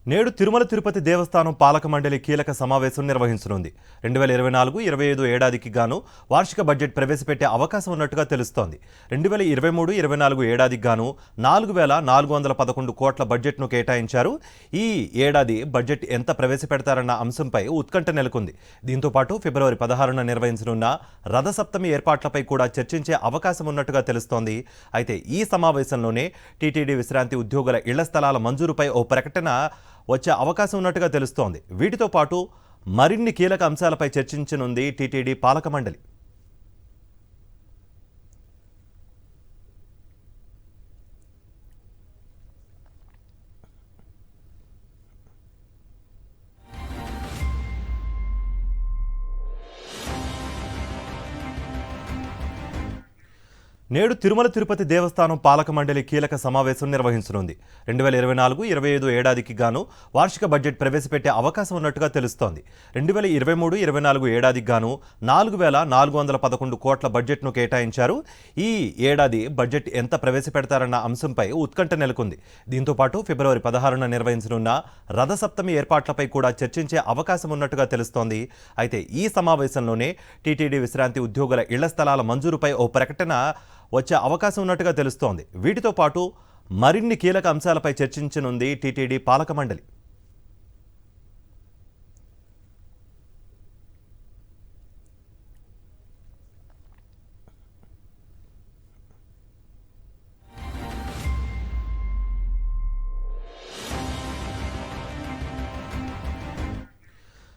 నేడు తిరుమల తిరుపతి దేవస్థానం పాలక మండలి కీలక సమావేశం నిర్వహించనుంది. 2024-25 ఏడాదికి గాను వార్షిక బడ్జెట్ ప్రవేశపెట్టే అవకాశం ఉన్నట్టుగా తెలుస్తోంది. 2023-24 ఏడాదికి గాను 4,411 కోట్ల బడ్జెట్ను కేటాయించారు. ఈ ఏడాది బడ్జెట్ ఎంత ప్రవేశపెడతారన్న అంశంపై ఉత్కంఠ నెలకొంది. దీంతో పాటు ఫిబ్రవరి 16న నిర్వహించనున్న రథసప్తమి ఏర్పాట్లపై కూడా చర్చించే అవకాశం ఉన్నట్టుగా తెలుస్తోంది. అయితే ఈ సమావేశంలోనే టీటీడీ విశ్రాంతి ఉద్యోగుల ఇళ్ల స్థలాల మంజూరుపై ఓ ప్రకటన వచ్చే అవకాశం ఉన్నట్టుగా తెలుస్తోంది. వీటితో పాటు మరిన్ని కీలక అంశాలపై చర్చించనుంది టీటీడీ పాలక మండలి. నేడు తిరుమల తిరుపతి దేవస్థానం పాలక మండలి కీలక సమావేశం నిర్వహించనుంది. 2024-25 ఏడాదికి గాను వార్షిక బడ్జెట్ ప్రవేశపెట్టే అవకాశం ఉన్నట్టుగా తెలుస్తోంది. 2023-24 ఏడాదికి గాను 4,411 కోట్ల బడ్జెట్ను కేటాయించారు. ఈ ఏడాది బడ్జెట్ ఎంత ప్రవేశపెడతారన్న అంశంపై ఉత్కంఠ నెలకొంది. దీంతో పాటు ఫిబ్రవరి 16న నిర్వహించనున్న రథసప్తమి ఏర్పాట్లపై కూడా చర్చించే అవకాశం ఉన్నట్టుగా తెలుస్తోంది. అయితే ఈ సమావేశంలోనే టీటీడీ విశ్రాంతి ఉద్యోగుల ఇళ్ల స్థలాల మంజూరుపై ఓ ప్రకటన వచ్చే అవకాశం ఉన్నట్టుగా తెలుస్తోంది. వీటితో పాటు మరిన్ని కీలక అంశాలపై చర్చించనుంది టీటీడీ పాలక మండలి.